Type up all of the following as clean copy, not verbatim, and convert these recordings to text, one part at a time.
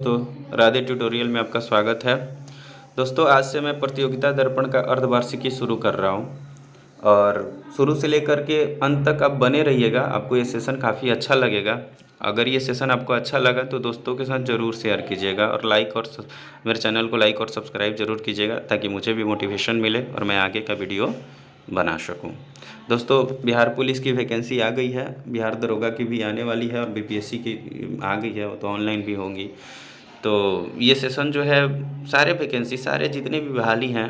तो राधे ट्यूटोरियल में आपका स्वागत है। दोस्तों, आज से मैं प्रतियोगिता दर्पण का अर्धवार्षिकी शुरू कर रहा हूँ और शुरू से लेकर के अंत तक आप बने रहिएगा। आपको ये सेशन काफ़ी अच्छा लगेगा। अगर ये सेशन आपको अच्छा लगा तो दोस्तों के साथ ज़रूर शेयर कीजिएगा और मेरे चैनल को लाइक और सब्सक्राइब ज़रूर कीजिएगा ताकि मुझे भी मोटिवेशन मिले और मैं आगे का वीडियो बना सकूं। दोस्तों, बिहार पुलिस की वैकेंसी आ गई है, बिहार दरोगा की भी आने वाली है और बीपीएससी की आ गई है, वो तो ऑनलाइन भी होंगी। तो ये सेशन जो है सारे वैकेंसी सारे जितने भी बहाली हैं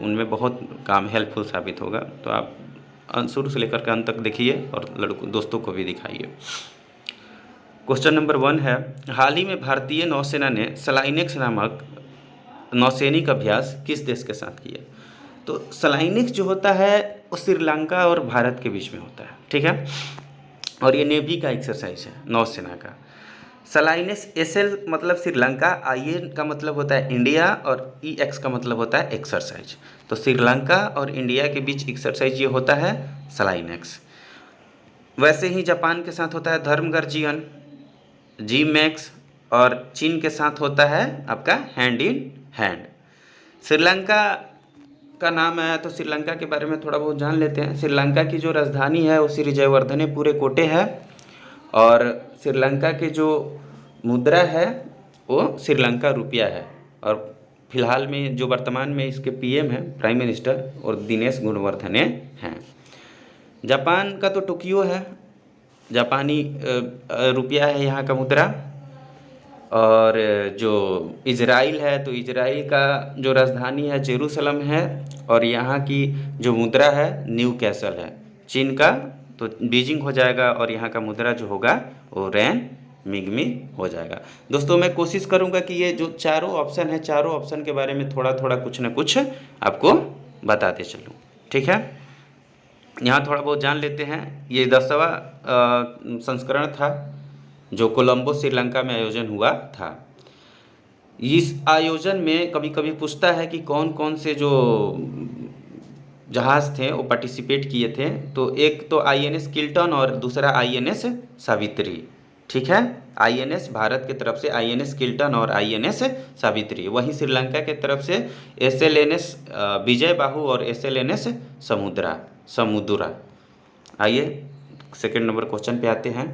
उनमें बहुत काम हेल्पफुल साबित होगा। तो आप शुरू से लेकर के अंत तक देखिए और दोस्तों को भी दिखाइए। क्वेश्चन नंबर 1 है, हाल ही में भारतीय नौसेना ने सलाइनेक्स नामक नौसैनिक अभ्यास किस देश के साथ किया? तो सलाइनेक्स जो होता है वो श्रीलंका और भारत के बीच में होता है, ठीक है। और ये नेवी का एक्सरसाइज है नौसेना का। सलाइनेस एसएल मतलब श्रीलंका, आईएन का मतलब होता है इंडिया और ईएक्स का मतलब होता है एक्सरसाइज। तो श्रीलंका और इंडिया के बीच एक्सरसाइज ये होता है सलाइनेक्स। वैसे ही जापान के साथ होता है धर्मगर्जियन, जी मैक्स, और चीन के साथ होता है आपका हैंड इन हैंड। श्रीलंका का नाम आया तो श्रीलंका के बारे में थोड़ा बहुत जान लेते हैं। श्रीलंका की जो राजधानी है वो श्री जयवर्धने पूरे कोटे है और श्रीलंका की जो मुद्रा है वो श्रीलंका रुपया है। और फिलहाल में जो वर्तमान में इसके पीएम हैं प्राइम मिनिस्टर और दिनेश गुणवर्धने हैं। जापान का तो टोक्यो है, जापानी रुपया है यहाँ का मुद्रा। और जो इजराइल है तो इजराइल का जो राजधानी है जेरूसलम है और यहाँ की जो मुद्रा है न्यू कैसल है। चीन का तो बीजिंग हो जाएगा और यहाँ का मुद्रा जो होगा वो रैन मिगमी हो जाएगा। दोस्तों, मैं कोशिश करूँगा कि ये जो चारों ऑप्शन है चारों ऑप्शन के बारे में थोड़ा थोड़ा कुछ न कुछ आपको बताते चलूँ, ठीक है। यहाँ थोड़ा बहुत जान लेते हैं। ये 10वां संस्करण था जो कोलंबो श्रीलंका में आयोजन हुआ था। इस आयोजन में कभी कभी पूछता है कि कौन कौन से जो जहाज़ थे वो पार्टिसिपेट किए थे। तो एक तो आईएनएस किल्टन और दूसरा आईएनएस सावित्री, ठीक है। आईएनएस भारत की तरफ से आईएनएस किल्टन और आईएनएस सावित्री, वहीं श्रीलंका की तरफ से एसएलएनएस विजय बाहु और एसएलएनएस समुद्रा। आइए सेकंड नंबर क्वेश्चन पे आते हैं।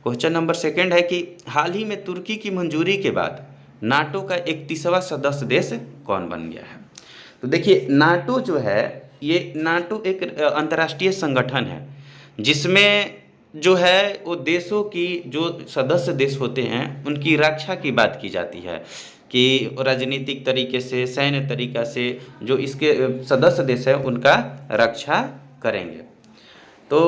क्वेश्चन नंबर 2 है कि हाल ही में तुर्की की मंजूरी के बाद नाटो का 31वां सदस्य देश कौन बन गया है? तो देखिए, नाटो जो है ये नाटो एक अंतर्राष्ट्रीय संगठन है जिसमें जो है वो देशों की जो सदस्य देश होते हैं उनकी रक्षा की बात की जाती है कि राजनीतिक तरीके से सैन्य तरीका से जो इसके सदस्य देश है उनका रक्षा करेंगे। तो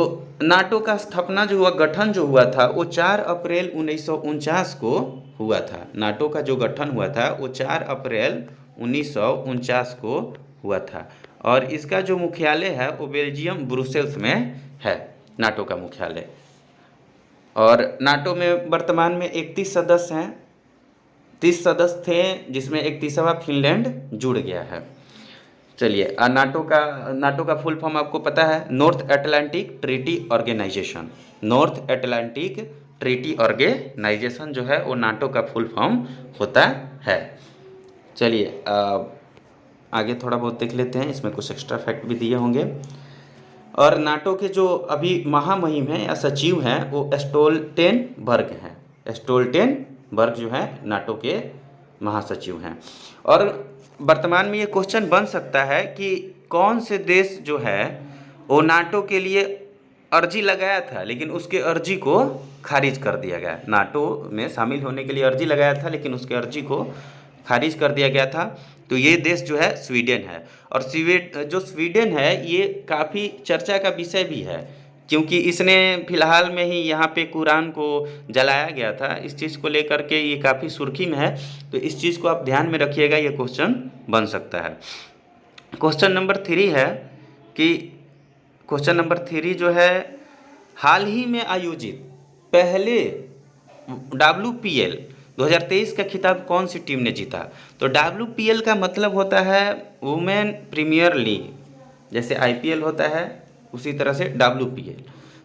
नाटो का स्थापना जो हुआ, गठन जो हुआ था वो 4 अप्रैल 1949 को हुआ था। नाटो का जो गठन हुआ था वो 4 अप्रैल 1949 को हुआ था और इसका जो मुख्यालय है वो बेल्जियम ब्रुसेल्स में है, नाटो का मुख्यालय। और नाटो में वर्तमान में 31 सदस्य हैं, 30 सदस्य थे जिसमें 31वां फिनलैंड जुड़ गया है। चलिए, नाटो का फुल फॉर्म आपको पता है, North Atlantic Treaty Organization. North Atlantic Treaty Organization जो है वो नाटो का फुल फॉर्म होता है। चलिए आगे थोड़ा बहुत देख लेते हैं, इसमें कुछ एक्स्ट्रा फैक्ट भी दिए होंगे। और नाटो के जो अभी महामहिम हैं या सचिव हैं वो स्टोल्टेनबर्ग हैं। स्टोल्टेनबर्ग जो है नाटो के महासचिव हैं। और वर्तमान में ये क्वेश्चन बन सकता है कि कौन से देश जो है वो नाटो के लिए अर्जी लगाया था लेकिन उसके अर्जी को खारिज कर दिया गया। नाटो में शामिल होने के लिए अर्जी लगाया था लेकिन उसके अर्जी को खारिज कर दिया गया था। तो ये देश जो है स्वीडन है। और जो स्वीडन है ये काफ़ी चर्चा का विषय भी है क्योंकि इसने फिलहाल में ही यहाँ पे कुरान को जलाया गया था। इस चीज़ को लेकर के ये काफ़ी सुर्खी में है, तो इस चीज़ को आप ध्यान में रखिएगा, ये क्वेश्चन बन सकता है। क्वेश्चन नंबर 3 है कि क्वेश्चन नंबर 3 जो है, हाल ही में आयोजित पहले WPL 2023 का खिताब कौन सी टीम ने जीता? तो WPL का मतलब होता है वुमेन प्रीमियर लीग, जैसे IPL होता है उसी तरह से WPL।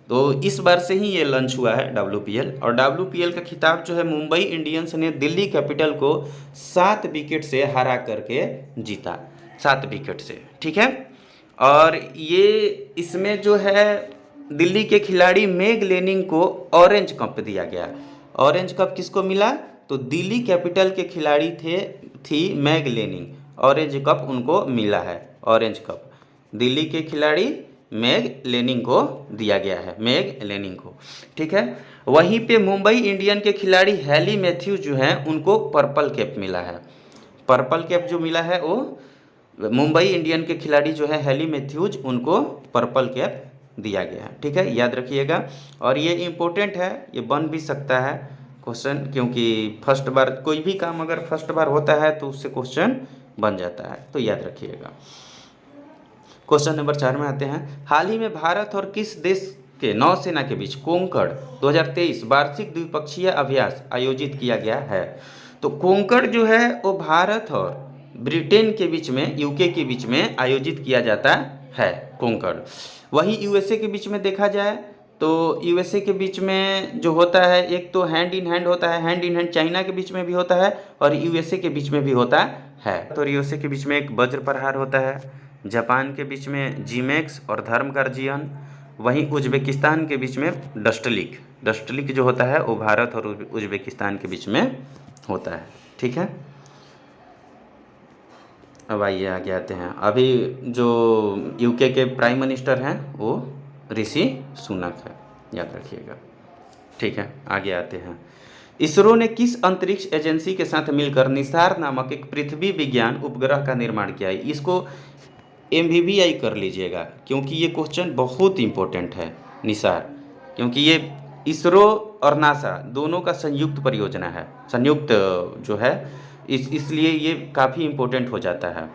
तो इस बार से ही ये लॉन्च हुआ है WPL, और WPL का खिताब जो है मुंबई इंडियंस ने दिल्ली कैपिटल को 7 विकेट से हरा करके जीता, 7 विकेट से, ठीक है। और ये इसमें जो है दिल्ली के खिलाड़ी मेग लेनिंग को ऑरेंज कप दिया गया। ऑरेंज कप किसको मिला? तो दिल्ली कैपिटल के खिलाड़ी थी मैग लेनिंग, ऑरेंज कप उनको मिला है, ऑरेंज कप दिल्ली के खिलाड़ी मैग लेनिंग को दिया गया है, मैग लेनिंग को, ठीक है। वहीं पे मुंबई इंडियन के खिलाड़ी हैली मैथ्यूज जो हैं उनको पर्पल कैप मिला है। पर्पल कैप जो मिला है वो मुंबई इंडियन के खिलाड़ी जो है हैली मैथ्यूज, उनको पर्पल कैप दिया गया है, ठीक है, याद रखिएगा। और ये इम्पोर्टेंट है, ये बन भी सकता है क्वेश्चन, क्योंकि फर्स्ट बार कोई भी काम अगर फर्स्ट बार होता है तो उससे क्वेश्चन बन जाता है, तो याद रखिएगा। क्वेश्चन नंबर 4 में आते हैं। हाल ही में भारत और किस देश के नौसेना के बीच कोंकण 2023 वार्षिक द्विपक्षीय अभ्यास आयोजित किया गया है? तो कोंकण जो है वो भारत और ब्रिटेन के बीच में, यूके के बीच में आयोजित किया जाता है कोंकण। वहीं यूएसए के बीच में देखा जाए तो यूएसए के बीच में जो होता है, एक तो हैंड इन हैंड होता है, हैंड इन हैंड चाइना के बीच में भी होता है और यूएसए के बीच में भी होता है। तो यूएसए के बीच में एक वज्र प्रहार होता है, जापान के बीच में जीमैक्स और धर्म गार्जियन, वहीं उज्बेकिस्तान के बीच में डस्टलिक, डस्टलिक जो होता है वो भारत और उज्बेकिस्तान के बीच में होता है, ठीक है। अब आइए आगे आते हैं। अभी जो यूके के प्राइम मिनिस्टर हैं वो ऋषि सुनक है, याद रखिएगा, ठीक है। आगे आते हैं। इसरो ने किस अंतरिक्ष एजेंसी के साथ मिलकर निसार नामक एक पृथ्वी विज्ञान उपग्रह का निर्माण किया है? इसको MVVI कर लीजिएगा, क्योंकि ये क्वेश्चन बहुत इंपॉर्टेंट है, निसार, क्योंकि ये इसरो और नासा दोनों का संयुक्त परियोजना है, संयुक्त जो है, इसलिए ये काफ़ी इम्पोर्टेंट हो जाता है।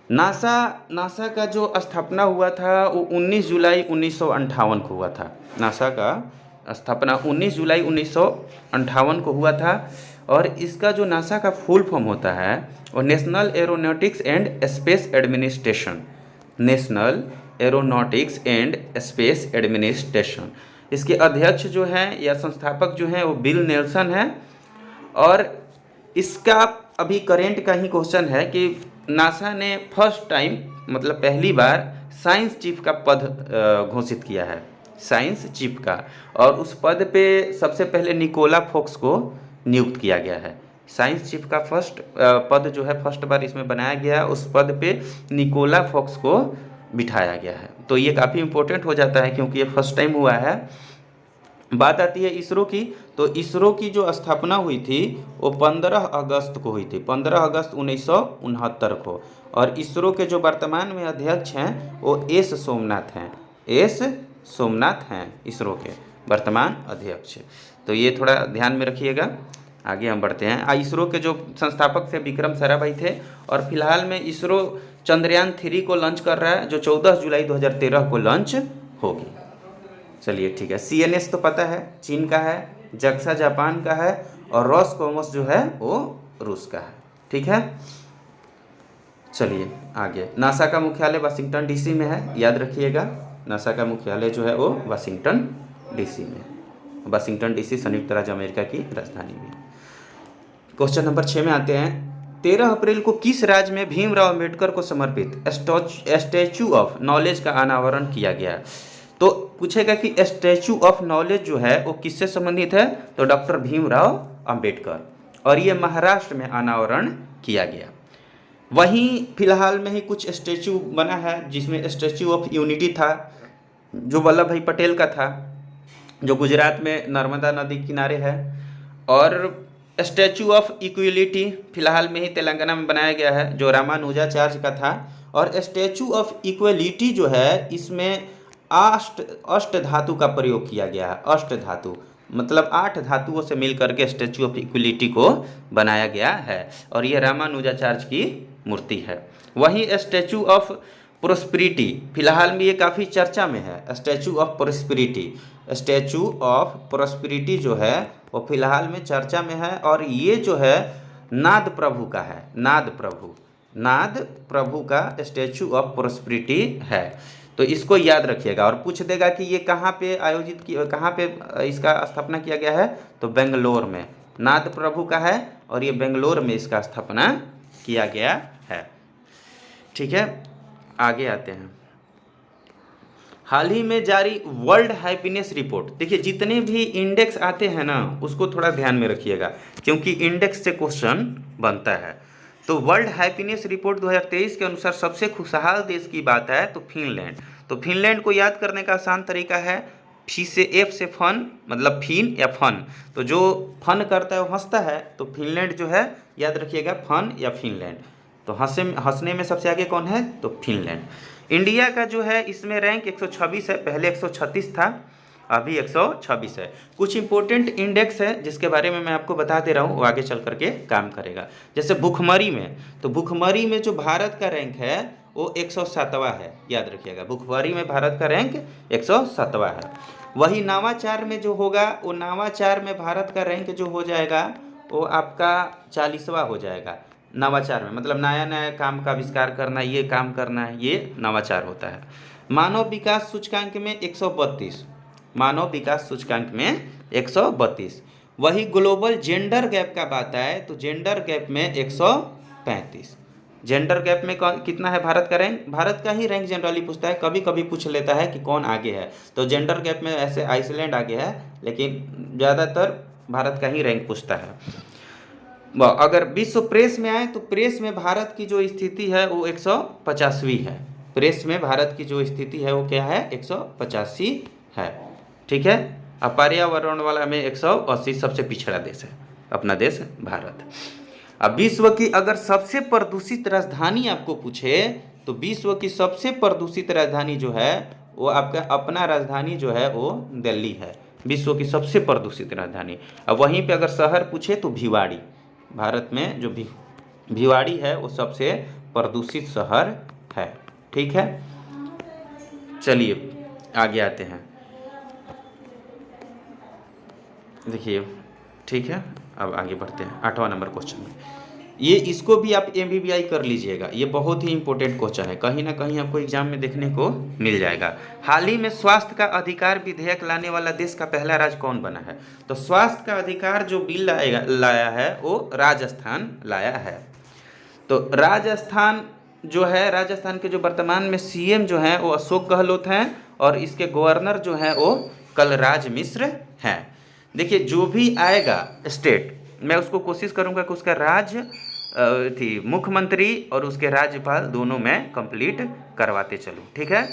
नासा का जो स्थापना हुआ था वो 19 जुलाई 1958 को हुआ था। नासा का स्थापना 19 जुलाई 1958 को हुआ था, और इसका जो नासा का फुल फॉर्म होता है वो national aeronautics and space administration, national aeronautics and space administration. इसके अध्यक्ष जो हैं या संस्थापक जो हैं वो बिल नेल्सन है। और इसका अभी करेंट का ही क्वेश्चन है कि नासा ने फर्स्ट टाइम, मतलब पहली बार साइंस चीफ का पद घोषित किया है, साइंस चीफ का, और उस पद पे सबसे पहले निकोला फोक्स को नियुक्त किया गया है। साइंस चीफ का फर्स्ट पद जो है फर्स्ट बार इसमें बनाया गया, उस पद पे निकोला फोक्स को बिठाया गया है। तो ये काफ़ी इम्पोर्टेंट हो जाता है क्योंकि ये फर्स्ट टाइम हुआ है। बात आती है इसरो की, तो इसरो की जो स्थापना हुई थी वो 15 अगस्त को हुई थी, 15 अगस्त 1969 को। और इसरो के जो वर्तमान में अध्यक्ष हैं वो एस सोमनाथ हैं, एस सोमनाथ हैं इसरो के वर्तमान अध्यक्ष। तो ये थोड़ा ध्यान में रखिएगा। आगे हम बढ़ते हैं। इसरो के जो संस्थापक थे विक्रम साराभाई थे, और फिलहाल में इसरो चंद्रयान 3 को लॉन्च कर रहा है, जो 14 जुलाई 2013 को लॉन्च होगी। चलिए ठीक है। CNS तो पता है चीन का है, जक्सा जापान का है, और रॉसकॉमोस जो है वो रूस का है, ठीक है। चलिए आगे। नासा का मुख्यालय वाशिंगटन DC में है, याद रखिएगा। नासा का मुख्यालय जो है वो वाशिंगटन DC में, वाशिंगटन DC संयुक्त राज्य अमेरिका की राजधानी में। क्वेश्चन नंबर 6 में आते हैं। 13 अप्रैल को किस राज्य में भीमराव अम्बेडकर को समर्पित स्टैचू ऑफ नॉलेज का अनावरण किया गया? तो पूछेगा कि स्टैचू ऑफ नॉलेज जो है वो किससे संबंधित है? तो डॉक्टर भीमराव अंबेडकर, और ये महाराष्ट्र में अनावरण किया गया। वहीं फिलहाल में ही कुछ स्टैचू बना है, जिसमें स्टैचू ऑफ यूनिटी था जो वल्लभ भाई पटेल का था, जो गुजरात में नर्मदा नदी किनारे है, और स्टैचू ऑफ इक्वलिटी फिलहाल में ही तेलंगाना में बनाया गया है जो रामानुजाचार्य का था। और स्टैचू ऑफ इक्वलिटी जो है इसमें अष्ट धातु का प्रयोग किया गया है। अष्ट धातु मतलब 8 धातुओं से मिल करके स्टैचू ऑफ इक्वलिटी को बनाया गया है, और ये रामानुजाचार्य की मूर्ति है। वहीं स्टैचू ऑफ प्रोस्पेरिटी फिलहाल में ये काफ़ी चर्चा में है। Statue of prosperity, statue of prosperity जो है वो फिलहाल में चर्चा में है, और ये जो है नाद प्रभु का है, नाद प्रभु का स्टैचू ऑफ प्रोस्पेरिटी है। तो इसको याद रखिएगा। और पूछ देगा कि ये कहाँ पे आयोजित किया, कहाँ पे इसका स्थापना किया गया है, तो बेंगलोर में नाथ प्रभु का है और ये बेंगलोर में इसका स्थापना किया गया है। ठीक है, आगे आते हैं। हाल ही में जारी वर्ल्ड हैप्पीनेस रिपोर्ट, देखिए जितने भी इंडेक्स आते हैं ना उसको थोड़ा ध्यान में रखिएगा, क्योंकि इंडेक्स से क्वेश्चन बनता है। तो वर्ल्ड हैप्पीनेस रिपोर्ट 2023 के अनुसार सबसे खुशहाल देश की बात है तो फिनलैंड। तो फिनलैंड को याद करने का आसान तरीका है, फी से एफ से फन, मतलब फिन या फन, तो जो फन करता है वो हंसता है, तो फिनलैंड जो है याद रखिएगा फन या फिनलैंड। तो हंसने में सबसे आगे कौन है, तो फिनलैंड। इंडिया का जो है इसमें रैंक 126 है, पहले 136 था, अभी 126 है। कुछ इंपॉर्टेंट इंडेक्स है जिसके बारे में मैं आपको बता दे रहा हूँ, वो आगे चल करके काम करेगा। जैसे भुखमरी में, तो भुखमरी में जो भारत का रैंक है वो 107वां है, याद रखिएगा। भुखमरी में भारत का रैंक 107वां है। वही नवाचार में जो होगा, वो नवाचार में भारत का रैंक जो हो जाएगा वो आपका 40वां हो जाएगा। नवाचार में मतलब नया नया काम का आविष्कार करना, ये काम करना है, ये नवाचार होता है। मानव विकास सूचकांक में 132, मानव विकास सूचकांक में 132। वही ग्लोबल जेंडर गैप का बात है तो जेंडर गैप में 135। जेंडर गैप में कितना है भारत का रैंक, भारत का ही रैंक जनरली पूछता है, कभी कभी पूछ लेता है कि कौन आगे है। तो जेंडर गैप में ऐसे आइसलैंड आगे है, लेकिन ज़्यादातर भारत का ही रैंक पूछता है। अगर विश्व प्रेस में आए तो प्रेस में भारत की जो स्थिति है वो 150वीं है। प्रेस में भारत की जो स्थिति है वो क्या है, 185 है। ठीक है, अब पर्यावरण वाला में 180 सबसे पिछड़ा देश है अपना देश भारत। अब विश्व की अगर सबसे प्रदूषित राजधानी आपको पूछे तो विश्व की सबसे प्रदूषित राजधानी जो है वो आपका अपना राजधानी जो है वो दिल्ली है, विश्व की सबसे प्रदूषित राजधानी। अब वहीं पे अगर शहर पूछे तो भिवाड़ी, भारत में जो भिवाड़ी है वो सबसे प्रदूषित शहर है। ठीक है, चलिए आगे आते हैं। देखिए, ठीक है, अब आगे बढ़ते हैं 8वां नंबर क्वेश्चन में। ये इसको भी आप MBBI कर लीजिएगा, ये बहुत ही इंपॉर्टेंट क्वेश्चन है, कहीं ना कहीं आपको एग्जाम में देखने को मिल जाएगा। हाल ही में स्वास्थ्य का अधिकार विधेयक लाने वाला देश का पहला राज्य कौन बना है, तो स्वास्थ्य का अधिकार जो बिल लाया है वो राजस्थान लाया है। तो राजस्थान जो है, राजस्थान के जो वर्तमान में CM जो हैं वो अशोक गहलोत हैं और इसके गवर्नर जो हैं वो कलराज मिश्र हैं। देखिए जो भी आएगा स्टेट, मैं उसको कोशिश करूंगा कि उसका मुख्यमंत्री और उसके राज्यपाल दोनों में कंप्लीट करवाते चलूं। ठीक है,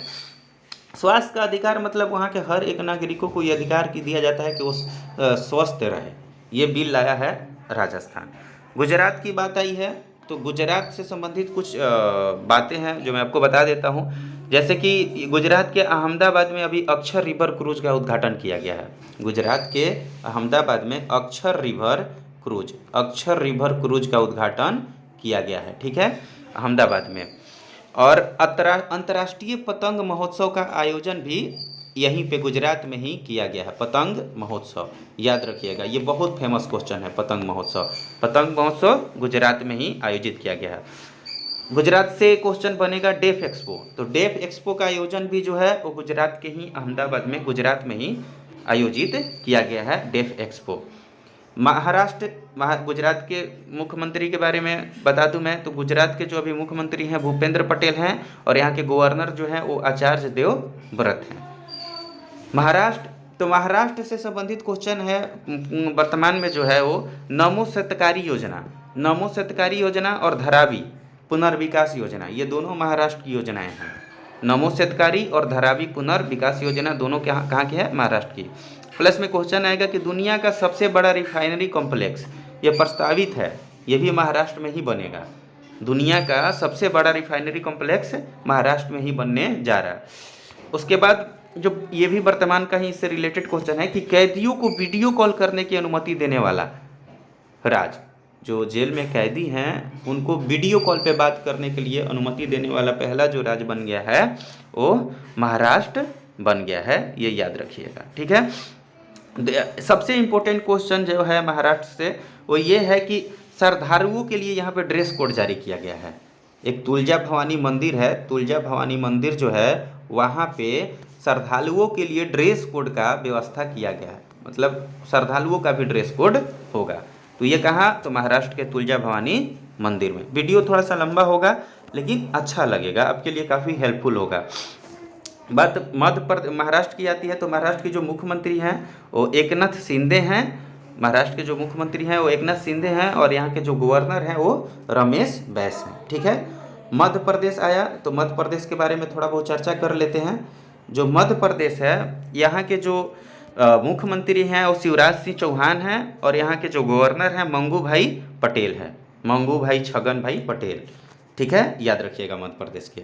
स्वास्थ्य का अधिकार मतलब वहाँ के हर एक नागरिकों को ये अधिकार की दिया जाता है कि वो स्वस्थ रहे, ये बिल लाया है राजस्थान। गुजरात की बात आई है तो गुजरात से संबंधित कुछ बातें हैं जो मैं आपको बता देता हूँ। जैसे कि गुजरात के अहमदाबाद में अभी अक्षर रिवर क्रूज का उद्घाटन किया गया है। गुजरात के अहमदाबाद में अक्षर रिवर क्रूज का उद्घाटन किया गया है। ठीक है, अहमदाबाद में। और अंतर्राष्ट्रीय पतंग महोत्सव का आयोजन भी यहीं पे गुजरात में ही किया गया है। पतंग महोत्सव याद रखिएगा, ये बहुत फेमस क्वेश्चन है। पतंग महोत्सव गुजरात में ही आयोजित किया गया है। गुजरात से क्वेश्चन बनेगा डेफ एक्सपो, तो डेफ एक्सपो का आयोजन भी जो है वो गुजरात के ही अहमदाबाद में, गुजरात में ही आयोजित किया गया है डेफ एक्सपो। गुजरात के मुख्यमंत्री के बारे में बता दूं मैं, तो गुजरात के जो अभी मुख्यमंत्री हैं भूपेंद्र पटेल हैं और यहाँ के गवर्नर जो हैं वो आचार्य देवव्रत हैं। महाराष्ट्र से संबंधित क्वेश्चन है वर्तमान में जो है वो नमो शतकारी योजना और धरावी पुनर्विकास योजना, ये दोनों महाराष्ट्र की योजनाएं हैं। नमो शतकारी और धरावी पुनर्विकास योजना दोनों कहाँ की है, महाराष्ट्र की। प्लस में क्वेश्चन आएगा कि दुनिया का सबसे बड़ा रिफाइनरी कॉम्प्लेक्स ये प्रस्तावित है, ये भी महाराष्ट्र में ही बनेगा। दुनिया का सबसे बड़ा रिफाइनरी कॉम्प्लेक्स महाराष्ट्र में ही बनने जा रहा है। उसके बाद जो ये भी वर्तमान का ही इससे रिलेटेड क्वेश्चन है कि कैदियों को वीडियो कॉल करने की अनुमति देने वाला राज्य, जो जेल में कैदी हैं उनको वीडियो कॉल पे बात करने के लिए अनुमति देने वाला पहला जो राज्य बन गया है वो महाराष्ट्र बन गया है, ये याद रखिएगा। ठीक है, सबसे इम्पोर्टेंट क्वेश्चन जो है महाराष्ट्र से वो ये है कि श्रद्धालुओं के लिए यहाँ पे ड्रेस कोड जारी किया गया है। एक तुलजा भवानी मंदिर है, तुलजा भवानी मंदिर जो है वहाँ पे श्रद्धालुओं के लिए ड्रेस कोड का व्यवस्था किया गया है, मतलब श्रद्धालुओं का भी ड्रेस कोड होगा। तो ये कहाँ, तो महाराष्ट्र के तुलजा भवानी मंदिर में। वीडियो थोड़ा सा लंबा होगा लेकिन अच्छा लगेगा, आपके लिए काफ़ी हेल्पफुल होगा। बात महाराष्ट्र की आती है तो महाराष्ट्र के जो मुख्यमंत्री हैं वो एकनाथ शिंदे हैं। महाराष्ट्र के जो मुख्यमंत्री हैं वो एकनाथ शिंदे हैं और यहाँ के जो गवर्नर हैं वो रमेश बैस हैं। ठीक है, मध्य प्रदेश आया तो मध्य प्रदेश के बारे में थोड़ा बहुत चर्चा कर लेते हैं। जो मध्य प्रदेश है, यहाँ के जो मुख्यमंत्री हैं वो शिवराज सिंह चौहान हैं और यहाँ के जो गवर्नर हैं मंगू भाई पटेल हैं, मंगू भाई छगन भाई पटेल। ठीक है, याद रखिएगा मध्य प्रदेश के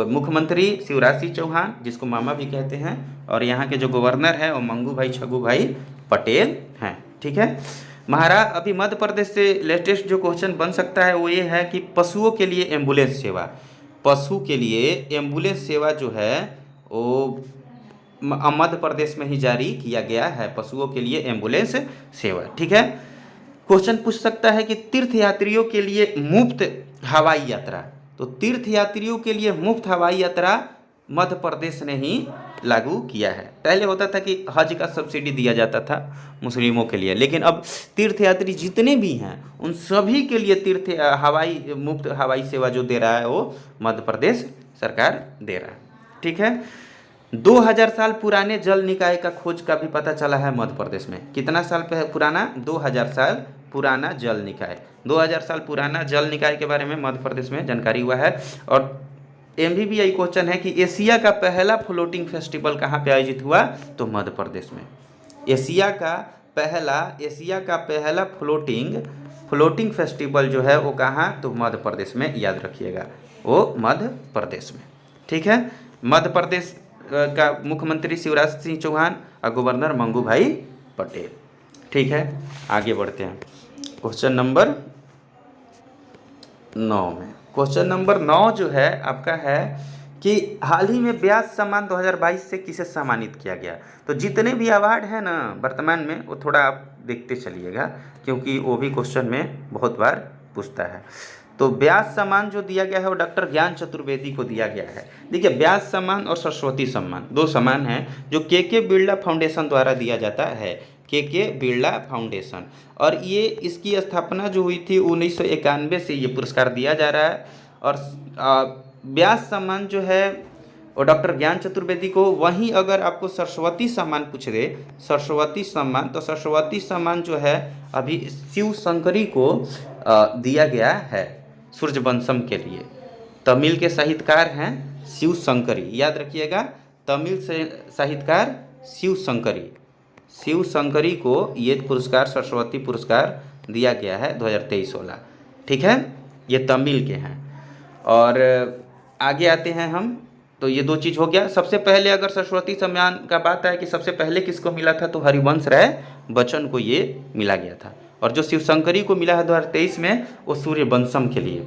मुख्यमंत्री शिवराज सिंह चौहान, जिसको मामा भी कहते हैं, और यहाँ के जो गवर्नर हैं वो मंगू भाई छगू भाई पटेल हैं। ठीक है, अभी मध्य प्रदेश से लेटेस्ट जो क्वेश्चन बन सकता है वो ये है कि पशुओं के लिए एम्बुलेंस सेवा, पशु के लिए एम्बुलेंस सेवा जो है वो मध्य प्रदेश में ही जारी किया गया है, पशुओं के लिए एम्बुलेंस सेवा। ठीक है, क्वेश्चन पूछ सकता है कि तीर्थ यात्रियों के लिए मुफ्त हवाई यात्रा, तो तीर्थ यात्रियों के लिए मुफ्त हवाई यात्रा मध्य प्रदेश ने ही लागू किया है। पहले होता था कि हज का सब्सिडी दिया जाता था मुस्लिमों के लिए, लेकिन अब तीर्थ यात्री जितने भी हैं उन सभी के लिए मुफ्त हवाई सेवा जो दे रहा है वो मध्य प्रदेश सरकार दे रहा है। ठीक है, 2000 साल पुराने जल निकाय का खोज का भी पता चला है मध्य प्रदेश में। कितना साल पुराना, 2000 साल पुराना जल निकाय, 2000 साल पुराना जल निकाय के बारे में मध्य प्रदेश में जानकारी हुआ है। और MBBI क्वेश्चन है कि एशिया का पहला फ्लोटिंग फेस्टिवल कहाँ पे आयोजित हुआ, तो मध्य प्रदेश में। एशिया का पहला फ्लोटिंग फेस्टिवल जो है वो कहाँ, तो मध्य प्रदेश में, याद रखिएगा वो मध्य प्रदेश में। ठीक है, मध्य प्रदेश का मुख्यमंत्री शिवराज सिंह चौहान और गवर्नर मंगू भाई पटेल। ठीक है, आगे बढ़ते हैं क्वेश्चन नंबर 9 में। क्वेश्चन नंबर 9 जो है आपका है कि हाल ही में व्यास सम्मान 2022 से किसे सम्मानित किया गया। तो जितने भी अवार्ड हैं ना वर्तमान में वो थोड़ा आप देखते चलिएगा क्योंकि वो भी क्वेश्चन में बहुत बार पूछता है। तो व्यास सम्मान जो दिया गया है वो डॉक्टर ज्ञान चतुर्वेदी को दिया गया है। देखिए, व्यास सम्मान और सरस्वती सम्मान दो सम्मान हैं जो के बिरला फाउंडेशन द्वारा दिया जाता है, के बिरला फाउंडेशन। और ये इसकी स्थापना जो हुई थी 1991 से ये पुरस्कार दिया जा रहा है। और व्यास सम्मान जो है और डॉक्टर ज्ञान चतुर्वेदी को, वहीं अगर आपको सरस्वती सम्मान पूछ दे, सरस्वती सम्मान, तो सरस्वती सम्मान जो है अभी शिव शंकरी को दिया गया है सूर्यवंशम के लिए। तमिल के साहित्यकार हैं शिव शंकरी, याद रखिएगा, तमिल से साहित्यकार शिव शंकरी को ये पुरस्कार, सरस्वती पुरस्कार दिया गया है 2023 वाला। ठीक है, ये तमिल के हैं। और आगे आते हैं हम, तो ये दो चीज़ हो गया। सबसे पहले अगर सरस्वती सम्मान का बात है कि सबसे पहले किसको मिला था, तो हरिवंश राय बच्चन को ये मिला गया था। और जो शिव शंकरी को मिला है 2023 में वो सूर्यवंशम के लिए।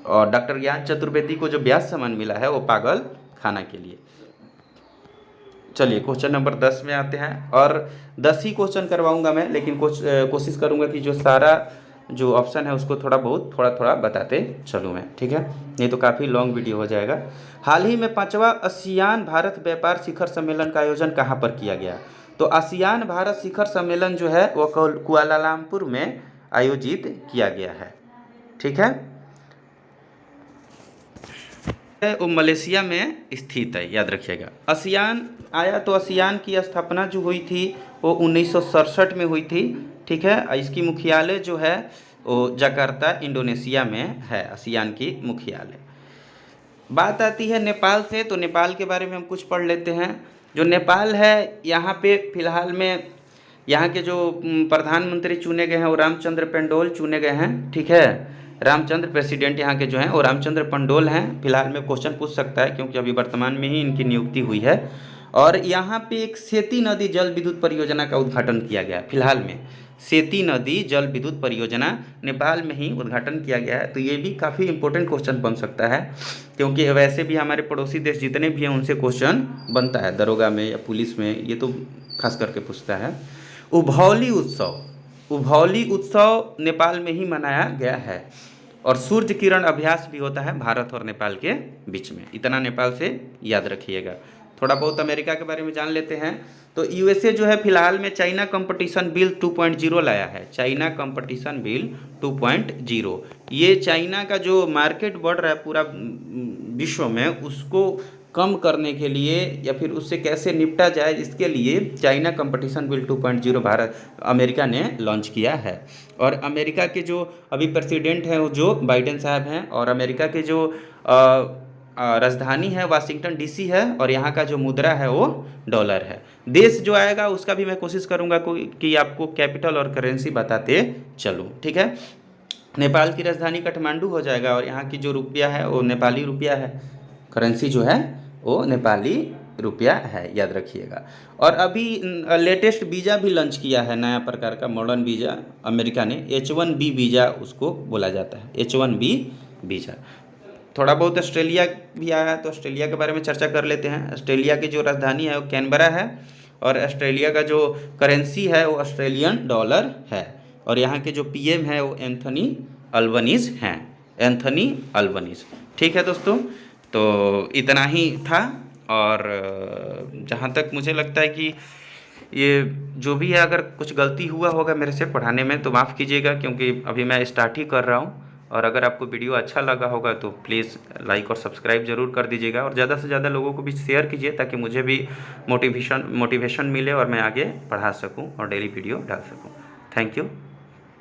और डॉक्टर ज्ञान चतुर्वेदी को जो व्यास सम्मान मिला है वो पागल खाना के लिए। चलिए क्वेश्चन नंबर 10 में आते हैं। और 10 ही क्वेश्चन करवाऊंगा मैं, लेकिन कोशिश करूंगा कि जो सारा जो ऑप्शन है उसको थोड़ा बताते चलूँ मैं। ठीक है, नहीं तो काफ़ी लॉन्ग वीडियो हो जाएगा। हाल ही में 5वां आसियान भारत व्यापार शिखर सम्मेलन का आयोजन कहाँ पर किया गया। तो आसियान भारत शिखर सम्मेलन जो है वो कुआलालंपुर में आयोजित किया गया है। ठीक है, वो मलेशिया में स्थित है, याद रखिएगा। आसियान आया तो आसियान की स्थापना जो हुई थी वो 1967 में हुई थी। ठीक है, इसकी मुख्यालय जो है वो जकार्ता इंडोनेशिया में है, आसियान की मुख्यालय। बात आती है नेपाल से, तो नेपाल के बारे में हम कुछ पढ़ लेते हैं। जो नेपाल है यहाँ पे फिलहाल में यहाँ के जो प्रधानमंत्री चुने गए हैं वो रामचंद्र पौडेल चुने गए हैं। ठीक है, रामचंद्र प्रेसिडेंट यहाँ के जो हैं वो रामचंद्र पौडेल हैं। फिलहाल में क्वेश्चन पूछ सकता है क्योंकि अभी वर्तमान में ही इनकी नियुक्ति हुई है। और यहाँ पे एक सेती नदी जल विद्युत परियोजना का उद्घाटन किया गया। फिलहाल में सेती नदी जल विद्युत परियोजना नेपाल में ही उद्घाटन किया गया है। तो ये भी काफ़ी इंपॉर्टेंट क्वेश्चन बन सकता है क्योंकि वैसे भी हमारे पड़ोसी देश जितने भी हैं उनसे क्वेश्चन बनता है, दरोगा में या पुलिस में, ये तो खास करके पूछता है। उभौली उत्सव नेपाल में ही मनाया गया है। और सूर्य किरण अभ्यास भी होता है भारत और नेपाल के बीच में। इतना नेपाल से याद रखिएगा। थोड़ा बहुत अमेरिका के बारे में जान लेते हैं। तो यूएसए जो है फिलहाल में चाइना कंपटीशन बिल 2.0 लाया है। चाइना कंपटीशन बिल 2.0, ये चाइना का जो मार्केट बढ़ रहा है पूरा विश्व में, उसको कम करने के लिए या फिर उससे कैसे निपटा जाए, इसके लिए China competition bill 2.0 Bharat America ने लॉन्च किया है। और अमेरिका के जो अभी प्रेसिडेंट हैं वो जो बाइडेन साहब हैं, और अमेरिका के जो राजधानी है वाशिंगटन डीसी है, और यहाँ का जो मुद्रा है वो डॉलर है। देश जो आएगा उसका भी मैं कोशिश करूँगा कि आपको कैपिटल और करेंसी बताते चलूँ, ठीक है। नेपाल की राजधानी काठमांडू हो जाएगा, और यहाँ की जो रुपया है वो नेपाली रुपया है, करेंसी जो है वो नेपाली रुपया है, याद रखिएगा। और अभी लेटेस्ट वीज़ा भी लॉन्च किया है, नया प्रकार का मॉडर्न वीज़ा अमेरिका ने, H1B वीज़ा उसको बोला जाता है, H1B वीज़ा। थोड़ा बहुत ऑस्ट्रेलिया भी आया है, तो ऑस्ट्रेलिया के बारे में चर्चा कर लेते हैं। ऑस्ट्रेलिया की जो राजधानी है वो कैनबरा है, और ऑस्ट्रेलिया का जो करेंसी है वो ऑस्ट्रेलियन डॉलर है, और यहाँ के जो पीएम है वो एंथनी अल्बनीज़ हैं, एंथनी अल्बनीज़। ठीक है दोस्तों, तो इतना ही था। और जहाँ तक मुझे लगता है कि ये जो भी है, अगर कुछ गलती हुआ होगा मेरे से पढ़ाने में तो माफ़ कीजिएगा, क्योंकि अभी मैं स्टार्ट ही कर रहा हूँ। और अगर आपको वीडियो अच्छा लगा होगा तो प्लीज़ लाइक और सब्सक्राइब ज़रूर कर दीजिएगा, और ज़्यादा से ज़्यादा लोगों को भी शेयर कीजिए, ताकि मुझे भी मोटिवेशन मिले और मैं आगे पढ़ा सकूँ और डेली वीडियो डाल सकूँ। Thank you.